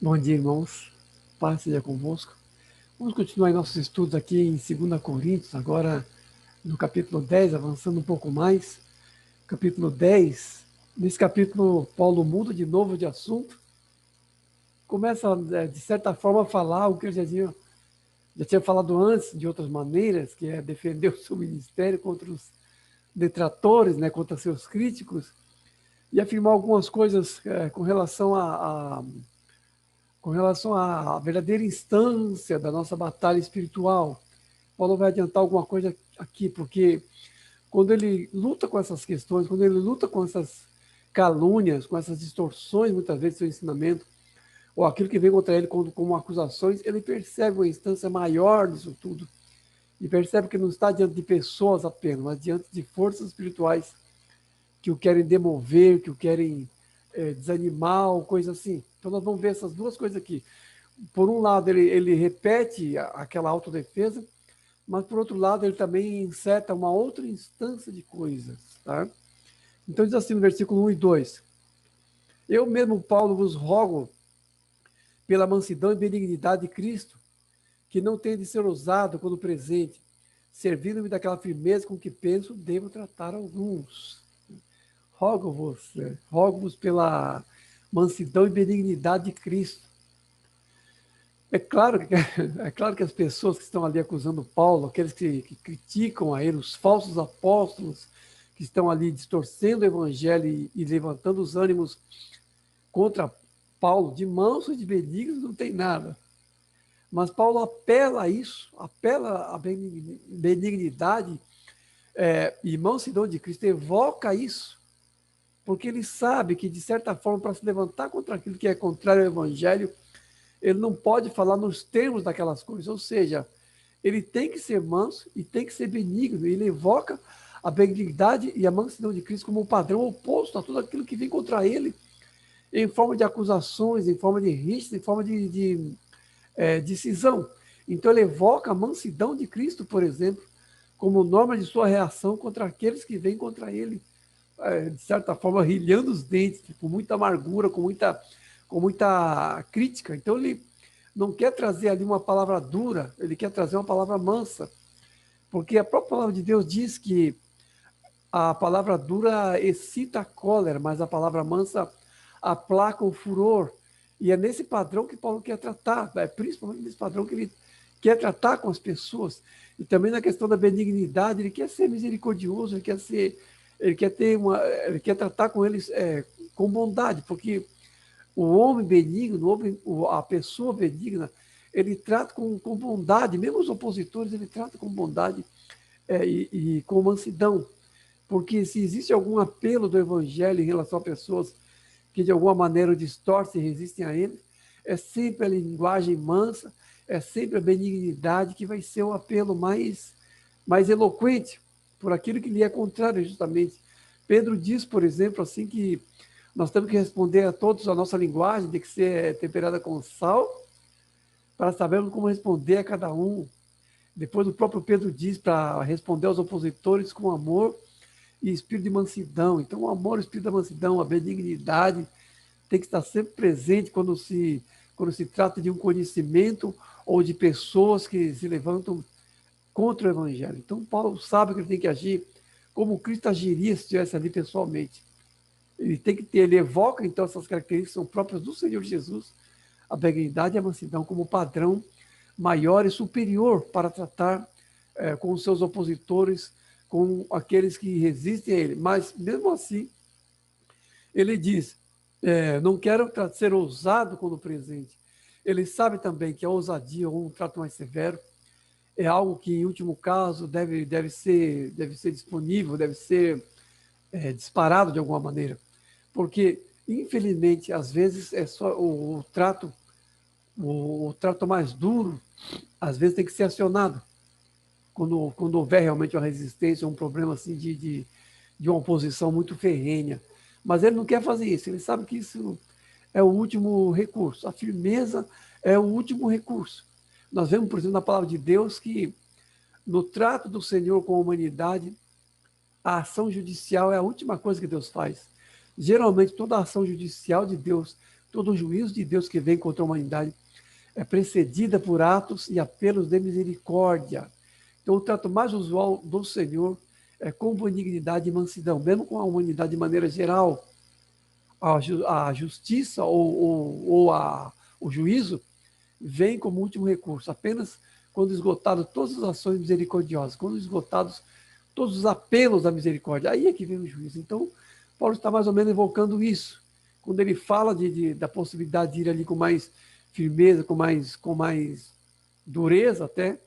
Bom dia, irmãos. Paz seja convosco. Vamos continuar nossos estudos aqui em 2 Coríntios, agora no capítulo 10, avançando um pouco mais. Capítulo 10. Nesse capítulo, Paulo muda de novo de assunto. Começa, de certa forma, a falar o que ele já tinha falado antes, de outras maneiras, que é defender o seu ministério contra os detratores, né, contra seus críticos, e afirmar algumas coisas com relação à verdadeira instância da nossa batalha espiritual. Paulo vai adiantar alguma coisa aqui, porque quando ele luta com essas questões, quando ele luta com essas calúnias, com essas distorções, muitas vezes, do seu ensinamento, ou aquilo que vem contra ele como acusações, ele percebe uma instância maior disso tudo. E percebe que não está diante de pessoas apenas, mas diante de forças espirituais que o querem demover, que o querem desanimar, ou coisa assim. Então nós vamos ver essas duas coisas aqui. Por um lado, ele repete aquela autodefesa, mas por outro lado, ele também inseta uma outra instância de coisas. Tá? Então diz assim no versículo 1 e 2: Eu mesmo, Paulo, vos rogo pela mansidão e benignidade de Cristo, que não tem de ser ousado quando presente, servindo-me daquela firmeza com que penso, devo tratar alguns. Rogo-vos, né? Rogo-vos pela mansidão e benignidade de Cristo. É claro que as pessoas que estão ali acusando Paulo, aqueles que criticam a ele, os falsos apóstolos, que estão ali distorcendo o evangelho e levantando os ânimos contra Paulo, de manso e de benignos não tem nada. Mas Paulo apela a isso, apela à benignidade e mansidão de Cristo, evoca isso, porque ele sabe que, de certa forma, para se levantar contra aquilo que é contrário ao evangelho, ele não pode falar nos termos daquelas coisas, ou seja, ele tem que ser manso e tem que ser benigno. Ele evoca a benignidade e a mansidão de Cristo como um padrão oposto a tudo aquilo que vem contra ele, em forma de acusações, em forma de rixas, em forma de decisão. Então ele evoca a mansidão de Cristo, por exemplo, como norma de sua reação contra aqueles que vêm contra ele, de certa forma, rilhando os dentes, com muita amargura, com muita crítica. Então ele não quer trazer ali uma palavra dura, ele quer trazer uma palavra mansa, porque a própria palavra de Deus diz que a palavra dura excita a cólera, mas a palavra mansa aplaca o furor. E é nesse padrão que Paulo quer tratar, principalmente nesse padrão que ele quer tratar com as pessoas. E também na questão da benignidade, ele quer ser misericordioso, ele quer tratar com eles com bondade, porque o homem benigno, a pessoa benigna, ele trata com bondade, mesmo os opositores, ele trata com bondade e com mansidão. Porque se existe algum apelo do evangelho em relação a pessoas que de alguma maneira distorcem e resistem a ele, é sempre a linguagem mansa, é sempre a benignidade que vai ser o apelo mais eloquente por aquilo que lhe é contrário, justamente. Pedro diz, por exemplo, assim que nós temos que responder a todos a nossa linguagem, tem que ser temperada com sal, para sabermos como responder a cada um. Depois o próprio Pedro diz para responder aos opositores com amor e espírito de mansidão. Então, o amor, o espírito da mansidão, a benignidade tem que estar sempre presente quando se trata de um conhecimento ou de pessoas que se levantam contra o evangelho. Então, Paulo sabe que ele tem que agir como Cristo agiria se estivesse ali pessoalmente. Ele evoca, então, essas características que são próprias do Senhor Jesus, a benignidade e a mansidão como padrão maior e superior para tratar com os seus opositores, com aqueles que resistem a ele. Mas, mesmo assim, ele diz, não quero ser ousado quando presente. Ele sabe também que a ousadia ou um trato mais severo é algo que, em último caso, deve ser disponível, deve ser disparado de alguma maneira. Porque, infelizmente, às vezes é só o trato mais duro, às vezes tem que ser acionado quando houver realmente uma resistência, um problema assim de uma oposição muito ferrenha. Mas ele não quer fazer isso, ele sabe que isso é o último recurso. A firmeza é o último recurso. Nós vemos, por exemplo, na palavra de Deus que no trato do Senhor com a humanidade, a ação judicial é a última coisa que Deus faz. Geralmente, toda a ação judicial de Deus Todo o juízo de Deus que vem contra a humanidade é precedida por atos e apelos de misericórdia. Então, o trato mais usual do Senhor é com benignidade e mansidão, mesmo com a humanidade de maneira geral. A justiça o juízo vem como último recurso, apenas quando esgotadas todas as ações misericordiosas, quando esgotados todos os apelos à misericórdia, aí é que vem o juízo. Então, Paulo está mais ou menos evocando isso. Quando ele fala da possibilidade de ir ali com mais firmeza, com mais dureza até,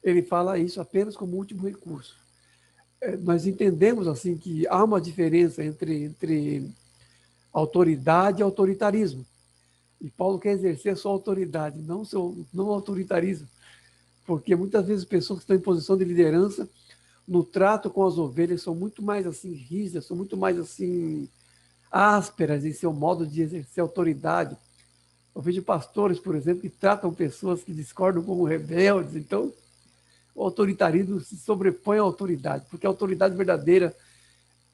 ele fala isso apenas como último recurso. Nós entendemos assim que há uma diferença entre autoridade e autoritarismo. E Paulo quer exercer a sua autoridade, não o autoritarismo. Porque muitas vezes pessoas que estão em posição de liderança, no trato com as ovelhas, são muito mais assim rígidas, são muito mais assim ásperas em seu modo de exercer autoridade. Eu vejo pastores, por exemplo, que tratam pessoas que discordam como rebeldes. Então, o autoritarismo se sobrepõe à autoridade, porque a autoridade verdadeira,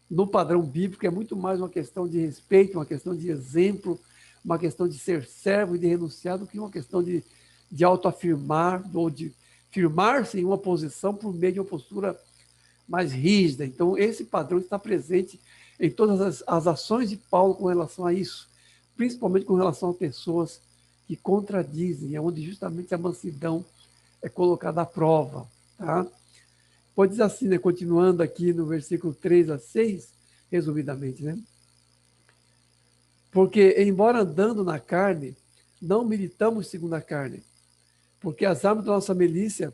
no padrão bíblico, é muito mais uma questão de respeito, uma questão de exemplo, uma questão de ser servo e de renunciar, do que uma questão de autoafirmar ou de firmar-se em uma posição por meio de uma postura mais rígida. Então, esse padrão está presente em todas as ações de Paulo com relação a isso, principalmente com relação a pessoas que contradizem, é onde justamente a mansidão é colocada à prova. Tá? Pode dizer assim, né? Continuando aqui no versículo 3 a 6, resumidamente, né? Porque, embora andando na carne, não militamos segundo a carne, porque as armas da nossa milícia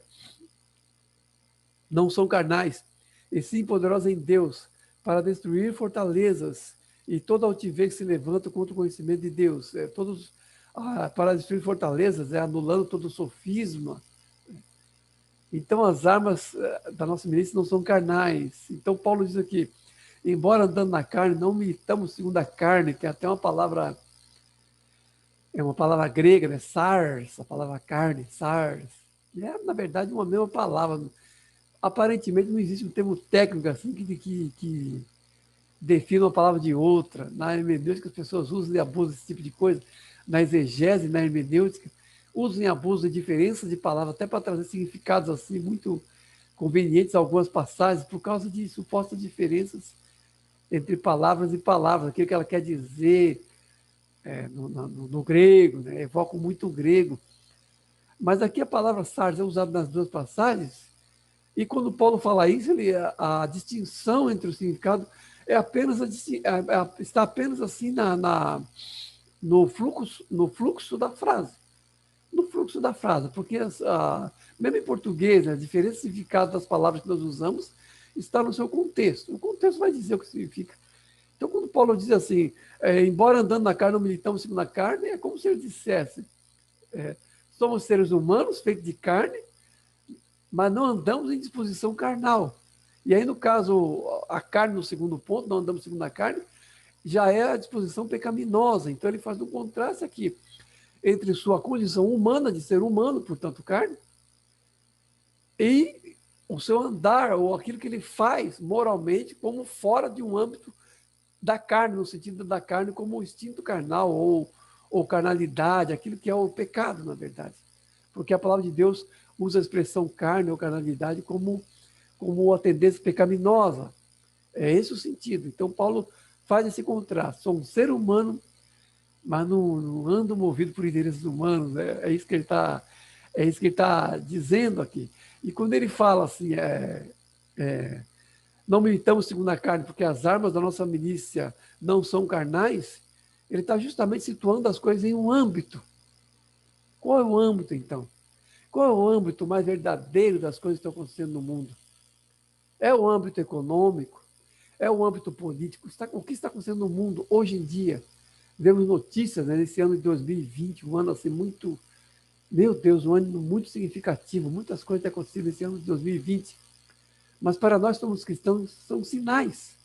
não são carnais, e sim poderosas em Deus, para destruir fortalezas e toda altivez que se levanta contra o conhecimento de Deus. Para destruir fortalezas, anulando todo o sofisma. Então, as armas da nossa milícia não são carnais. Então, Paulo diz aqui, embora andando na carne, não militamos segundo a carne, que é até uma palavra grega, né? Sars, a palavra carne, sars, que é, na verdade, uma mesma palavra. Aparentemente não existe um termo técnico assim que defina uma palavra de outra. Na hermenêutica, as pessoas usam e abusam desse tipo de coisa. Na exegese, na hermenêutica, usam e abusam de diferenças de palavras, até para trazer significados assim muito convenientes a algumas passagens, por causa de supostas diferenças entre palavras e palavras, aquilo que ela quer dizer no grego, né? Evocam muito o grego. Mas aqui a palavra sars é usada nas duas passagens. E quando Paulo fala isso, a distinção entre o significado é apenas está apenas assim no fluxo da frase. No fluxo da frase, porque mesmo em português, né, diferentes significados das palavras que nós usamos está no seu contexto. O contexto vai dizer o que significa. Então, quando Paulo diz assim, embora andando na carne, não militamos segundo a carne, é como se ele dissesse, somos seres humanos feitos de carne, mas não andamos em disposição carnal. E aí, no caso, a carne, no segundo ponto, não andamos segundo a carne, já é a disposição pecaminosa. Então, ele faz um contraste aqui entre sua condição humana, de ser humano, portanto, carne, e o seu andar, ou aquilo que ele faz moralmente, como fora de um âmbito da carne, no sentido da carne como o instinto carnal, ou carnalidade, aquilo que é o pecado, na verdade. Porque a palavra de Deus usa a expressão carne ou carnalidade como a tendência pecaminosa. É esse o sentido. Então, Paulo faz esse contraste. Sou um ser humano, mas não ando movido por interesses humanos. É isso que ele está dizendo aqui. E quando ele fala assim, não militamos segundo a carne, porque as armas da nossa milícia não são carnais, ele está justamente situando as coisas em um âmbito. Qual é o âmbito, então? Qual é o âmbito mais verdadeiro das coisas que estão acontecendo no mundo? É o âmbito econômico? É o âmbito político? O que está acontecendo no mundo hoje em dia? Vemos notícias, né, nesse ano de 2020, um ano assim muito, meu Deus, um ano muito significativo, muitas coisas têm acontecido nesse ano de 2020. Mas para nós, somos cristãos, são sinais.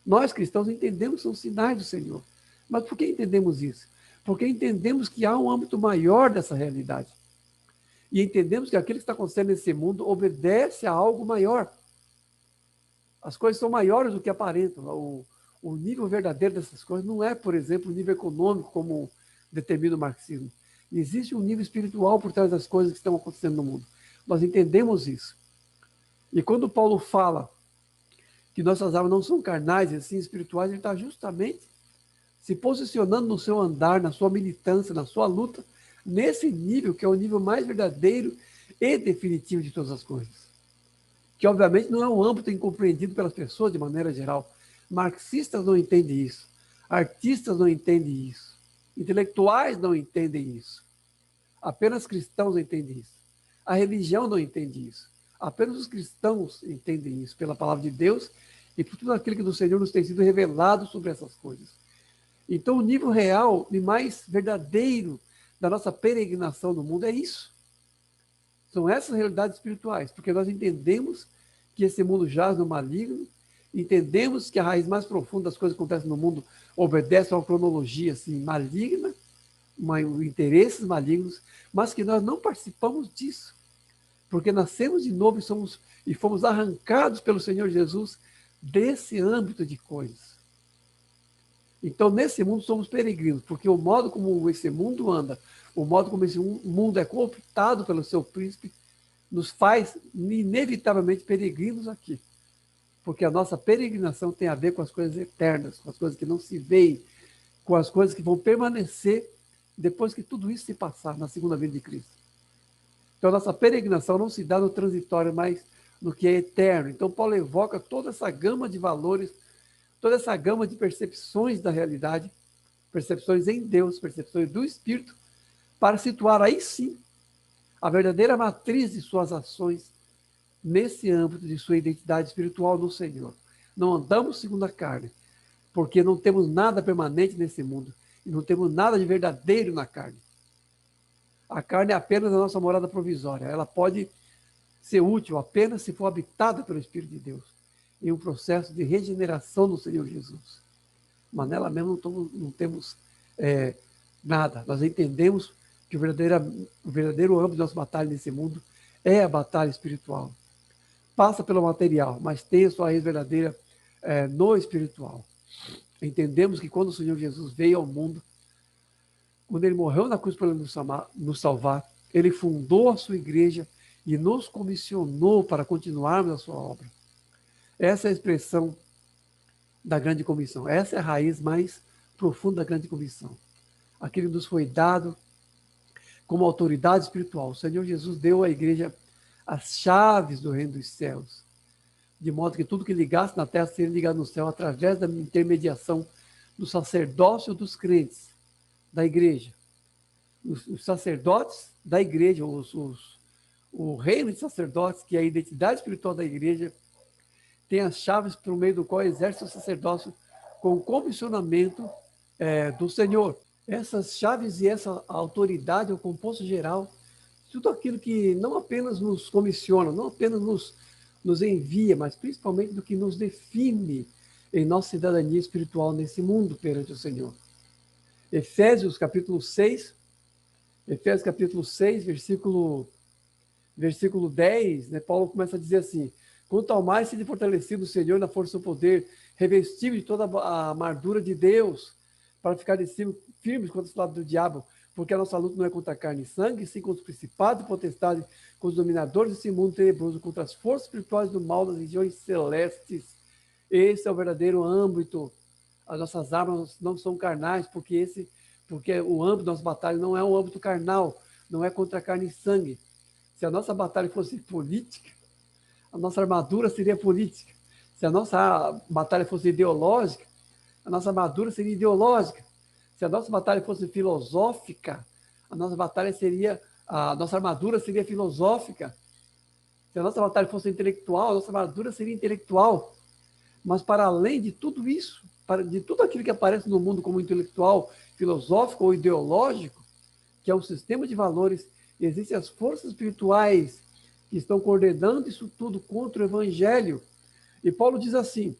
Nós, cristãos, entendemos que são sinais do Senhor. Mas por que entendemos isso? Porque entendemos que há um âmbito maior dessa realidade. E entendemos que aquilo que está acontecendo nesse mundo obedece a algo maior. As coisas são maiores do que aparentam. O nível verdadeiro dessas coisas não é, por exemplo, o nível econômico, como determina o marxismo. Existe um nível espiritual por trás das coisas que estão acontecendo no mundo. Nós entendemos isso. E quando Paulo fala que nossas almas não são carnais, e sim espirituais, ele está justamente se posicionando no seu andar, na sua militância, na sua luta, nesse nível que é o nível mais verdadeiro e definitivo de todas as coisas. Que, obviamente, não é um âmbito incompreendido pelas pessoas de maneira geral. Marxistas não entendem isso. Artistas não entendem isso. Intelectuais não entendem isso. Apenas cristãos entendem isso. A religião não entende isso. Apenas os cristãos entendem isso pela palavra de Deus e por tudo aquilo que do Senhor nos tem sido revelado sobre essas coisas. Então, o nível real e mais verdadeiro da nossa peregrinação no mundo é isso. São essas realidades espirituais, porque nós entendemos que esse mundo jaz no maligno, entendemos que a raiz mais profunda das coisas que acontecem no mundo obedece a uma cronologia assim, maligna, interesses malignos, mas que nós não participamos disso, porque nascemos de novo e fomos arrancados pelo Senhor Jesus desse âmbito de coisas. Então, nesse mundo somos peregrinos, porque o modo como esse mundo anda, o modo como esse mundo é cooptado pelo seu príncipe, nos faz inevitavelmente peregrinos aqui. Porque a nossa peregrinação tem a ver com as coisas eternas, com as coisas que não se veem, com as coisas que vão permanecer depois que tudo isso se passar na segunda vinda de Cristo. Então, a nossa peregrinação não se dá no transitório, mas no que é eterno. Então, Paulo evoca toda essa gama de valores, toda essa gama de percepções da realidade, percepções em Deus, percepções do Espírito, para situar aí sim a verdadeira matriz de suas ações nesse âmbito de sua identidade espiritual no Senhor. Não andamos segundo a carne, porque não temos nada permanente nesse mundo e não temos nada de verdadeiro na carne. A carne é apenas a nossa morada provisória. Ela pode ser útil apenas se for habitada pelo Espírito de Deus, em um processo de regeneração no Senhor Jesus. Mas nela mesmo não temos nada. Nós entendemos que o verdadeiro âmbito da nossa batalha nesse mundo é a batalha espiritual. Passa pelo material, mas tem a sua raiz verdadeira no espiritual. Entendemos que quando o Senhor Jesus veio ao mundo, quando ele morreu na cruz para nos salvar, ele fundou a sua igreja e nos comissionou para continuarmos a sua obra. Essa é a expressão da grande comissão. Essa é a raiz mais profunda da grande comissão. Aquilo que nos foi dado como autoridade espiritual. O Senhor Jesus deu à igreja as chaves do reino dos céus, de modo que tudo que ligasse na terra seria ligado no céu através da intermediação do sacerdócio dos crentes da igreja. Os sacerdotes da igreja, o reino de sacerdotes, que é a identidade espiritual da igreja, tem as chaves por meio do qual exerce o sacerdócio com o comissionamento do Senhor. Essas chaves e essa autoridade é o composto geral de tudo aquilo que não apenas nos comissiona, não apenas nos envia, mas principalmente do que nos define em nossa cidadania espiritual nesse mundo perante o Senhor. Efésios capítulo 6, versículo 10, né, Paulo começa a dizer assim: quanto ao mais sede fortalecido o Senhor na força do poder, revestido de toda a armadura de Deus, para ficar de cima firmes contra os lados do diabo, porque a nossa luta não é contra carne e sangue, sim contra os principados e potestades, com os dominadores desse mundo tenebroso, contra as forças espirituais do mal das regiões celestes. Esse é o verdadeiro âmbito. As nossas armas não são carnais, porque o âmbito da nossa batalha não é um âmbito carnal, não é contra carne e sangue. Se a nossa batalha fosse política, a nossa armadura seria política. Se a nossa batalha fosse ideológica, a nossa armadura seria ideológica. Se a nossa batalha fosse filosófica, a nossa armadura seria filosófica. Se a nossa batalha fosse intelectual, a nossa armadura seria intelectual. Mas para além de tudo isso, de tudo aquilo que aparece no mundo como intelectual, filosófico ou ideológico, que é um sistema de valores, existem as forças espirituais que estão coordenando isso tudo contra o Evangelho. E Paulo diz assim: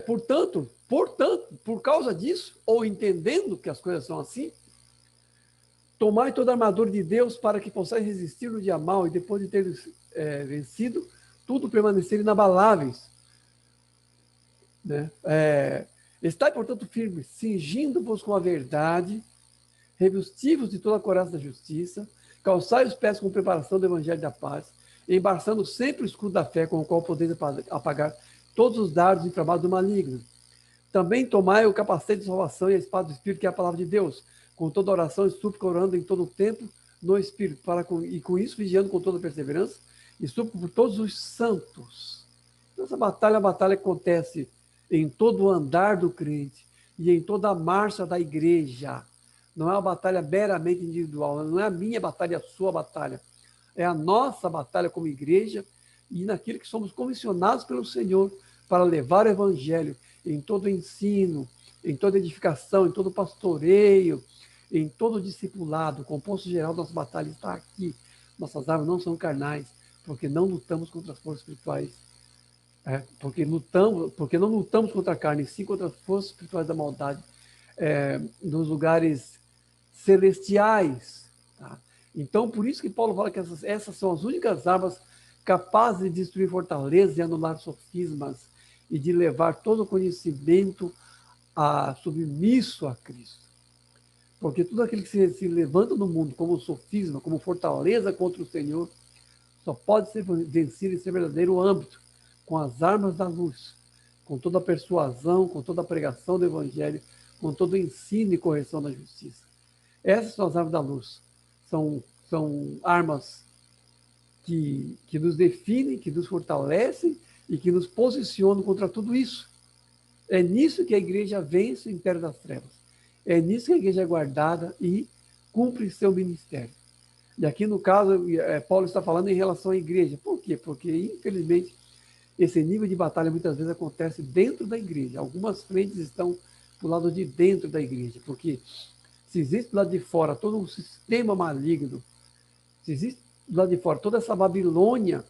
portanto, por causa disso, ou entendendo que as coisas são assim, tomai toda a armadura de Deus para que possais resistir no dia mau e depois de ter vencido, tudo permanecer inabaláveis. Né? Estai, portanto, firmes, cingindo-vos com a verdade, revestivos de toda a couraça da justiça, calçai os pés com preparação do evangelho da paz, embaçando sempre o escudo da fé, com o qual podeis apagar todos os dardos inflamados do maligno. Também tomai o capacete de salvação e a espada do Espírito, que é a palavra de Deus, com toda oração e súplica, orando em todo o tempo no Espírito, e com isso vigiando com toda perseverança e súplica por todos os santos. Essa batalha é uma batalha que acontece em todo o andar do crente e em toda a marcha da igreja. Não é uma batalha meramente individual, não é a minha batalha, a sua batalha. É a nossa batalha como igreja e naquilo que somos comissionados pelo Senhor para levar o evangelho em todo o ensino, em toda edificação, em todo o pastoreio, em todo o discipulado. O composto geral da nossa batalha está aqui. Nossas armas não são carnais, porque não lutamos contra as forças espirituais. Porque não lutamos contra a carne, sim contra as forças espirituais da maldade, nos lugares celestiais. Tá? Então, por isso que Paulo fala que essas são as únicas armas capazes de destruir fortalezas e anular sofismas e de levar todo o conhecimento submisso a Cristo. Porque tudo aquilo que se levanta no mundo como sofisma, como fortaleza contra o Senhor, só pode ser vencido em seu verdadeiro âmbito, com as armas da luz, com toda a persuasão, com toda a pregação do Evangelho, com todo o ensino e correção da justiça. Essas são as armas da luz. São armas que nos definem, que nos fortalecem e que nos posicionam contra tudo isso. É nisso que a igreja vence o império das trevas. É nisso que a igreja é guardada e cumpre seu ministério. E aqui, no caso, Paulo está falando em relação à igreja. Por quê? Porque, infelizmente, esse nível de batalha muitas vezes acontece dentro da igreja. Algumas frentes estão do lado de dentro da igreja, porque se existe do lado de fora todo um sistema maligno, se existe do lado de fora toda essa Babilônia,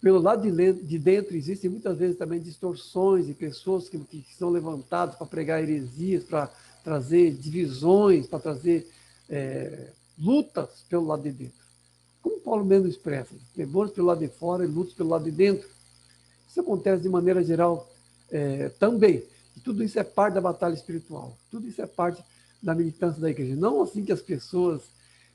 pelo lado de dentro existem muitas vezes também distorções e pessoas que são levantadas para pregar heresias, para trazer divisões, para trazer lutas pelo lado de dentro. Como Paulo mesmo expressa, temores pelo lado de fora e lutas pelo lado de dentro. Isso acontece de maneira geral também. E tudo isso é parte da batalha espiritual. Tudo isso é parte da militância da igreja. Não assim que as pessoas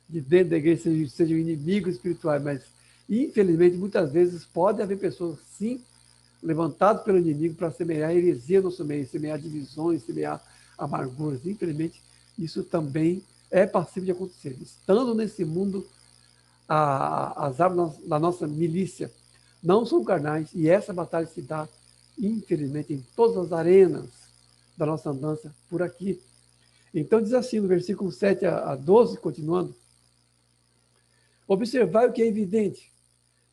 de dentro da igreja sejam inimigos espirituais, mas, infelizmente, muitas vezes pode haver pessoas, sim, levantadas pelo inimigo para semear heresia no nosso meio, semear divisões, semear amarguras. Infelizmente, isso também é passível de acontecer. Estando nesse mundo, as armas da nossa milícia não são carnais, e essa batalha se dá, infelizmente, em todas as arenas da nossa andança por aqui. Então, diz assim, no versículo 7 a 12, continuando: observai o que é evidente,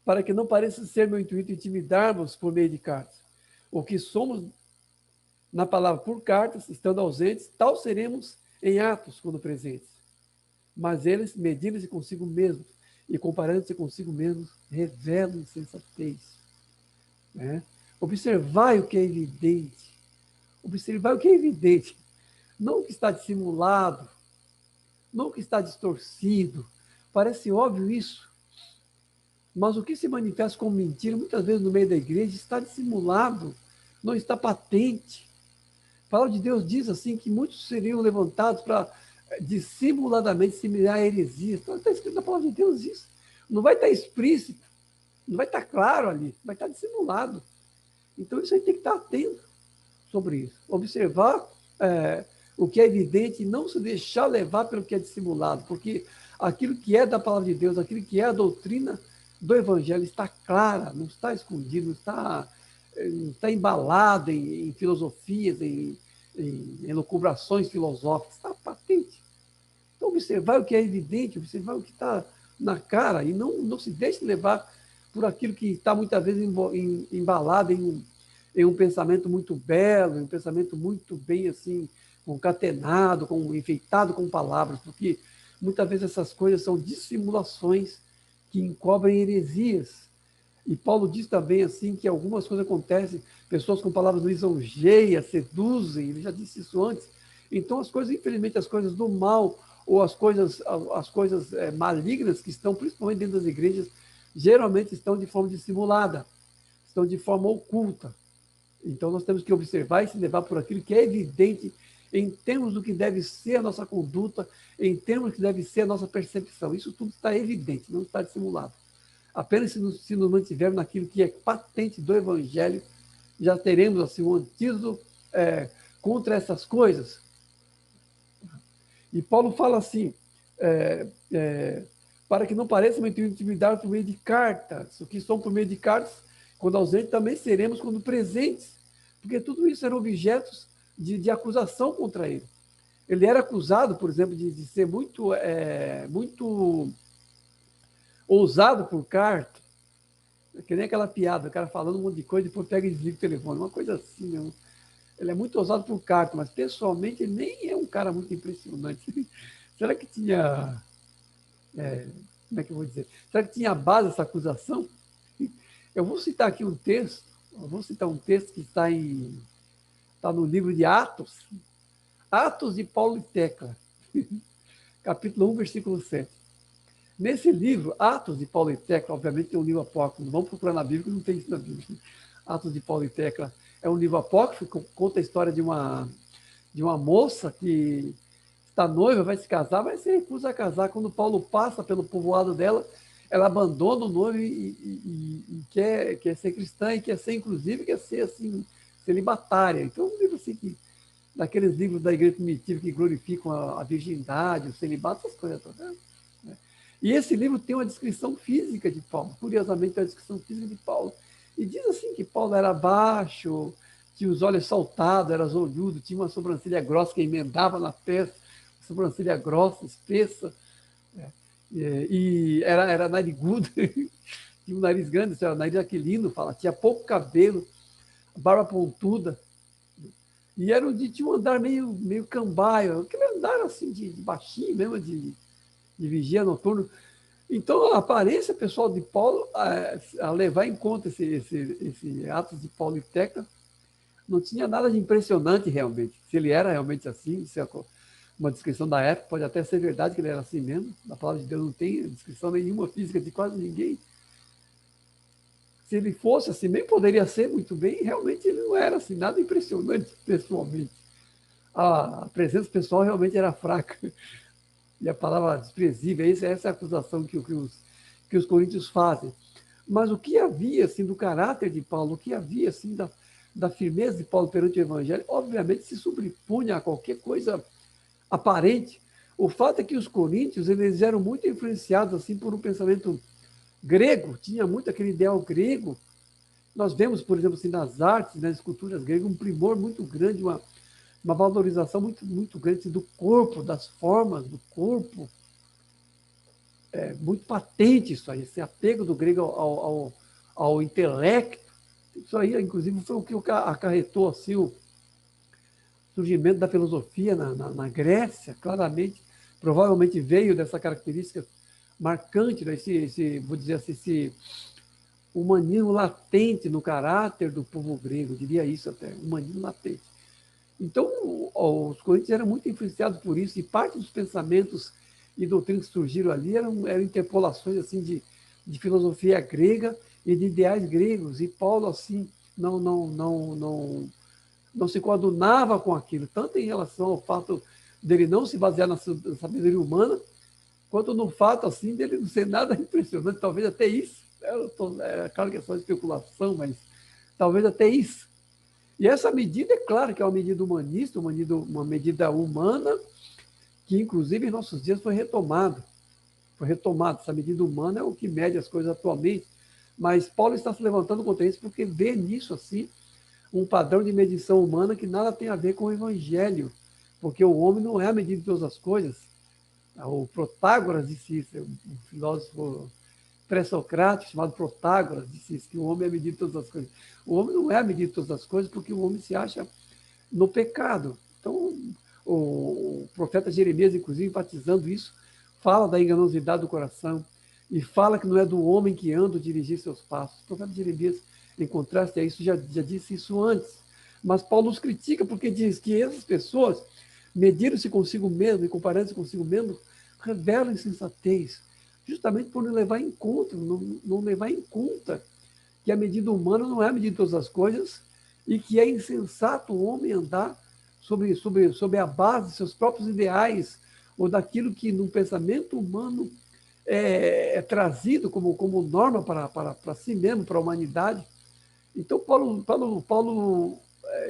para que não pareça ser meu intuito intimidar-vos por meio de cartas. O que somos na palavra por cartas, estando ausentes, tal seremos em atos quando presentes. Mas eles, medindo-se consigo mesmos e comparando-se consigo mesmos, revelam insensatez. Observai o que é evidente. Observai o que é evidente. Não o que está dissimulado, não o que está distorcido. Parece óbvio isso. Mas o que se manifesta como mentira, muitas vezes no meio da igreja, está dissimulado, não está patente. A palavra de Deus diz assim que muitos seriam levantados para dissimuladamente semear heresias. Então está escrito na palavra de Deus isso. Não vai estar explícito, não vai estar claro ali, vai estar dissimulado. Então isso aí tem que estar atento sobre isso. Observar o que é evidente e não se deixar levar pelo que é dissimulado, porque aquilo que é da palavra de Deus, aquilo que é a doutrina do Evangelho está clara, não está escondido, não está embalado em filosofias, em elucubrações filosóficas, está patente. Então, observar o que é evidente, observar o que está na cara e não se deixe levar por aquilo que está muitas vezes embalado em um pensamento muito belo, em um pensamento muito bem assim, concatenado, enfeitado com palavras, porque muitas vezes essas coisas são dissimulações que encobrem heresias. E Paulo diz também assim que algumas coisas acontecem, pessoas com palavras lisonjeias seduzem, ele já disse isso antes. Então as coisas, infelizmente, as coisas do mal ou as coisas malignas que estão principalmente dentro das igrejas, geralmente estão de forma dissimulada, estão de forma oculta. Então, nós temos que observar e se levar por aquilo que é evidente em termos do que deve ser a nossa conduta, em termos do que deve ser a nossa percepção. Isso tudo está evidente, não está dissimulado. Apenas se nos mantivermos naquilo que é patente do Evangelho, já teremos assim, um antídoto contra essas coisas. E Paulo fala assim, para que não pareça uma intimidade por meio de cartas, o que são por meio de cartas, quando ausentes, também seremos quando presentes, porque tudo isso eram objetos de acusação contra ele. Ele era acusado, por exemplo, de ser muito ousado por carta, que nem aquela piada, o cara falando um monte de coisa e depois pega e desliga o telefone, uma coisa assim, né? Ele é muito ousado por carta, mas pessoalmente ele nem é um cara muito impressionante. Será que tinha... como é que eu vou dizer? Será que tinha base essa acusação? Eu vou citar aqui um texto, que está no livro de Atos, Atos de Paulo e Tecla, capítulo 1, versículo 7. Nesse livro, Atos de Paulo e Tecla, obviamente tem um livro apócrifo, não vamos procurar na Bíblia, que não tem isso na Bíblia. Atos de Paulo e Tecla é um livro apócrifo que conta a história de uma moça que está noiva, vai se casar, mas se recusa a casar. Quando Paulo passa pelo povoado dela, ela abandona o noivo e quer ser cristã e quer ser, inclusive, quer ser assim, celibatária. Então, um livro assim daqueles livros da igreja primitiva que glorificam a virgindade, o celibato, essas coisas todas. E esse livro tem uma descrição física de Paulo, curiosamente tem uma descrição física de Paulo. E diz assim que Paulo era baixo, tinha os olhos saltados, era olhudo, tinha uma sobrancelha grossa que emendava na testa, sobrancelha grossa, espessa, e era narigudo, tinha um nariz grande, era nariz aquilino, tinha pouco cabelo, barba pontuda, e tinha um andar meio cambaio, aquele andar assim de baixinho mesmo, de vigia noturno. Então, a aparência pessoal de Paulo, a levar em conta esse Atos de Paulo e Tecla, não tinha nada de impressionante realmente. Se ele era realmente assim, se é uma descrição da época, pode até ser verdade que ele era assim mesmo. Na palavra de Deus não tem descrição nenhuma física de quase ninguém. Se ele fosse assim, nem poderia ser muito bem, realmente ele não era assim, nada impressionante pessoalmente. A presença pessoal realmente era fraca. E a palavra desprezível, essa é a acusação que os coríntios fazem. Mas o que havia assim, do caráter de Paulo, o que havia assim, da firmeza de Paulo perante o Evangelho, obviamente se sobrepunha a qualquer coisa aparente. O fato é que os coríntios eles eram muito influenciados assim, por um pensamento grego, tinha muito aquele ideal grego. Nós vemos, por exemplo, assim, nas artes, nas esculturas gregas, um primor muito grande, uma valorização muito grande assim, do corpo, das formas do corpo. É muito patente isso aí, esse apego do grego ao intelecto. Isso aí, inclusive, foi o que acarretou assim, o surgimento da filosofia na Grécia, claramente, provavelmente veio dessa característica marcante, né? Vou dizer assim, esse humanismo latente no caráter do povo grego, diria isso até, humanismo latente. Então, os coríntios eram muito influenciados por isso, e parte dos pensamentos e doutrinas que surgiram ali eram interpolações assim, de filosofia grega e de ideais gregos, e Paulo assim não se coadunava com aquilo, tanto em relação ao fato dele não se basear na sabedoria humana, quanto no fato assim dele não ser nada impressionante, talvez até isso, claro que é só especulação, mas talvez até isso. E essa medida, é claro que é uma medida humanista, uma medida humana, que inclusive em nossos dias foi retomada. Foi retomada. Essa medida humana é o que mede as coisas atualmente. Mas Paulo está se levantando contra isso porque vê nisso assim um padrão de medição humana que nada tem a ver com o evangelho. Porque o homem não é a medida de todas as coisas. O Protágoras disse isso, um filósofo pré-socrático chamado Protágoras disse isso, que o homem é a medida de todas as coisas. O homem não é a medida de todas as coisas porque o homem se acha no pecado. Então, o profeta Jeremias, inclusive, enfatizando isso, fala da enganosidade do coração e fala que não é do homem que anda dirigir seus passos. O profeta Jeremias, em contraste a isso, já disse isso antes. Mas Paulo nos critica porque diz que essas pessoas, medindo-se consigo mesmo e comparando-se consigo mesmo, revelam insensatez, justamente por não levar em conta, não levar em conta que a medida humana não é a medida de todas as coisas, e que é insensato o homem andar sobre a base de seus próprios ideais ou daquilo que no pensamento humano é trazido como norma para si mesmo, para a humanidade. Então, Paulo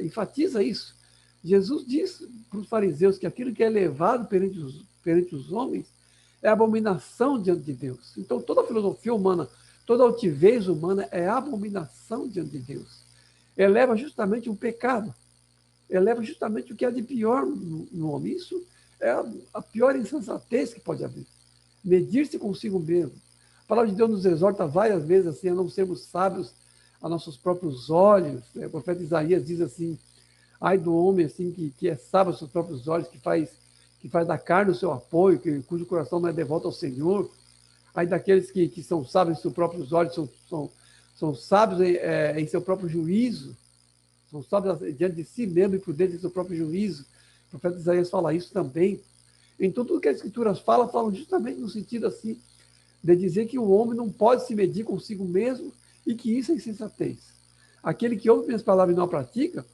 enfatiza isso. Jesus diz para os fariseus que aquilo que é elevado perante os homens é abominação diante de Deus. Então, toda a filosofia humana, toda a altivez humana é abominação diante de Deus. Eleva justamente o pecado, eleva justamente o que há de pior no homem. Isso é a pior insensatez que pode haver. Medir-se consigo mesmo. A palavra de Deus nos exorta várias vezes assim, a não sermos sábios a nossos próprios olhos. O profeta Isaías diz assim: ai do homem assim que é sábio aos seus próprios olhos, que faz da carne o seu apoio, cujo coração não é devoto ao Senhor. Ai daqueles que são sábios em seus próprios olhos, são sábios em seu próprio juízo, são sábios diante de si mesmo e prudentes em seu próprio juízo. O profeta Isaías fala isso também. Em tudo que as escrituras falam justamente no sentido assim, de dizer que o homem não pode se medir consigo mesmo e que isso é insensatez. Aquele que ouve minhas palavras e não a pratica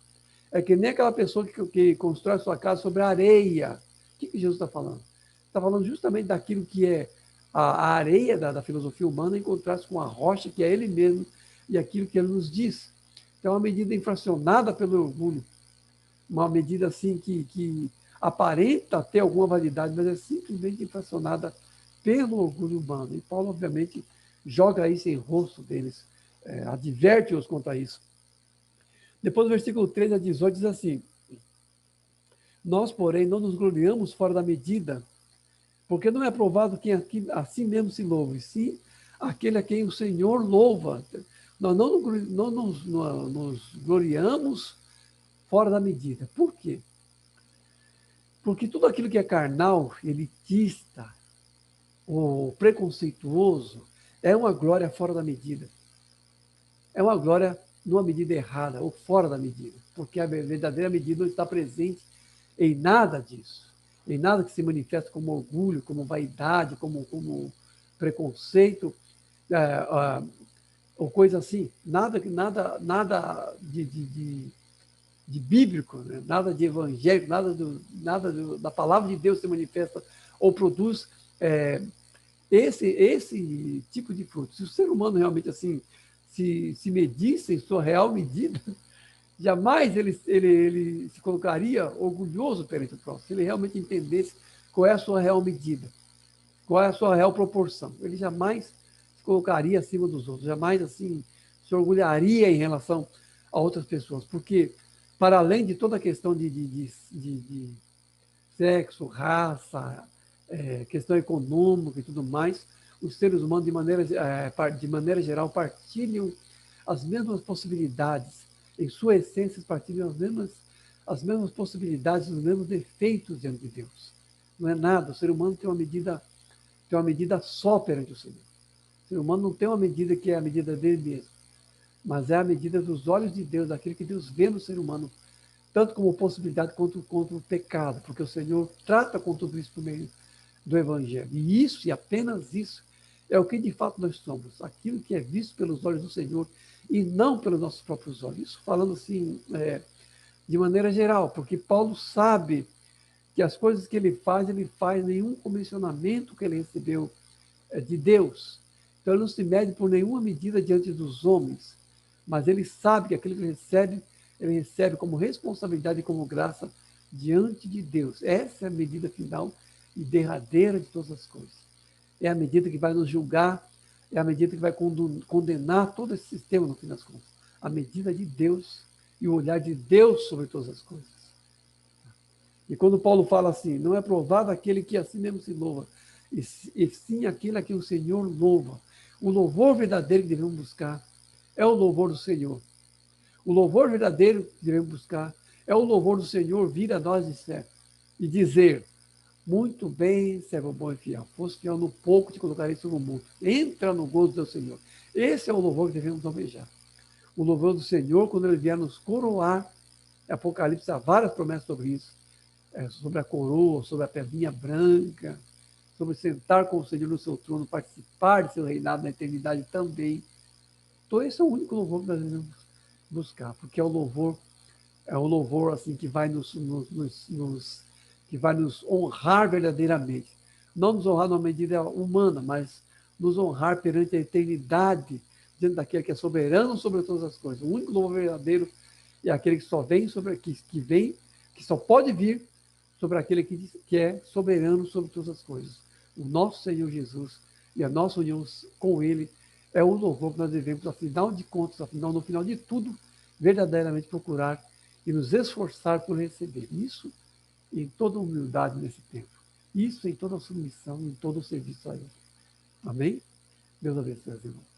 é que nem aquela pessoa que constrói sua casa sobre a areia. O que Jesus está falando? Está falando justamente daquilo que é a areia da filosofia humana em contraste com a rocha, que é ele mesmo, e aquilo que ele nos diz. Então, é uma medida infracionada pelo orgulho, uma medida assim que aparenta ter alguma validade, mas é simplesmente infracionada pelo orgulho humano. E Paulo, obviamente, joga isso em rosto deles, adverte-os quanto a isso. Depois, do versículo 13 a 18, diz assim: nós, porém, não nos gloriamos fora da medida, porque não é aprovado quem assim mesmo se louve, sim aquele a quem o Senhor louva. Nós não nos gloriamos fora da medida. Por quê? Porque tudo aquilo que é carnal, elitista, ou preconceituoso, é uma glória fora da medida. É uma glória numa medida errada, ou fora da medida. Porque a verdadeira medida não está presente em nada disso. Em nada que se manifesta como orgulho, como vaidade, como preconceito, ou coisa assim. Nada de bíblico, né? Nada de evangélico, da palavra de Deus se manifesta ou produz esse tipo de fruto. Se o ser humano realmente assim se medisse em sua real medida, jamais ele se colocaria orgulhoso perante o próximo. Se ele realmente entendesse qual é a sua real medida, qual é a sua real proporção, ele jamais se colocaria acima dos outros, jamais assim se orgulharia em relação a outras pessoas, porque para além de toda a questão de sexo, raça, questão econômica e tudo mais, os seres humanos, de maneira geral, partilham as mesmas possibilidades. Em sua essência, partilham as mesmas possibilidades, os mesmos defeitos diante de Deus. Não é nada. O ser humano tem uma medida só perante o Senhor. O ser humano não tem uma medida que é a medida dele mesmo, mas é a medida dos olhos de Deus, daquilo que Deus vê no ser humano, tanto como possibilidade quanto o pecado, porque o Senhor trata com tudo isso por meio do Evangelho. E isso, e apenas isso, é o que de fato nós somos, aquilo que é visto pelos olhos do Senhor e não pelos nossos próprios olhos. Isso falando assim, de maneira geral, porque Paulo sabe que as coisas que ele faz nenhum comissionamento que ele recebeu de Deus. Então ele não se mede por nenhuma medida diante dos homens, mas ele sabe que aquilo que ele recebe como responsabilidade e como graça diante de Deus. Essa é a medida final e derradeira de todas as coisas. É a medida que vai nos julgar, é a medida que vai condenar todo esse sistema, no fim das contas. A medida de Deus e o olhar de Deus sobre todas as coisas. E quando Paulo fala assim, não é provado aquele que assim mesmo se louva, e sim aquele a quem o Senhor louva. O louvor verdadeiro que devemos buscar é o louvor do Senhor. O louvor verdadeiro que devemos buscar é o louvor do Senhor vir a nós e dizer: muito bem, servo bom e fiel. Fosse fiel no pouco, te colocarei sobre o mundo. Entra no gozo do Senhor. Esse é o louvor que devemos almejar. O louvor do Senhor, quando ele vier nos coroar, Apocalipse há várias promessas sobre isso. Sobre a coroa, sobre a pedrinha branca, sobre sentar com o Senhor no seu trono, participar de seu reinado na eternidade também. Então esse é o único louvor que nós devemos buscar, porque é o louvor assim que vai que vai nos honrar verdadeiramente. Não nos honrar numa medida humana, mas nos honrar perante a eternidade, diante daquele que é soberano sobre todas as coisas. O único louvor verdadeiro é aquele que só vem sobre que só pode vir sobre aquele que é soberano sobre todas as coisas. O nosso Senhor Jesus e a nossa união com Ele é o louvor que nós devemos, afinal de contas, no final de tudo, verdadeiramente procurar e nos esforçar por receber. Isso em toda humildade nesse tempo. Isso em toda a submissão, em todo o serviço a Ele. Amém? Deus abençoe, irmãos.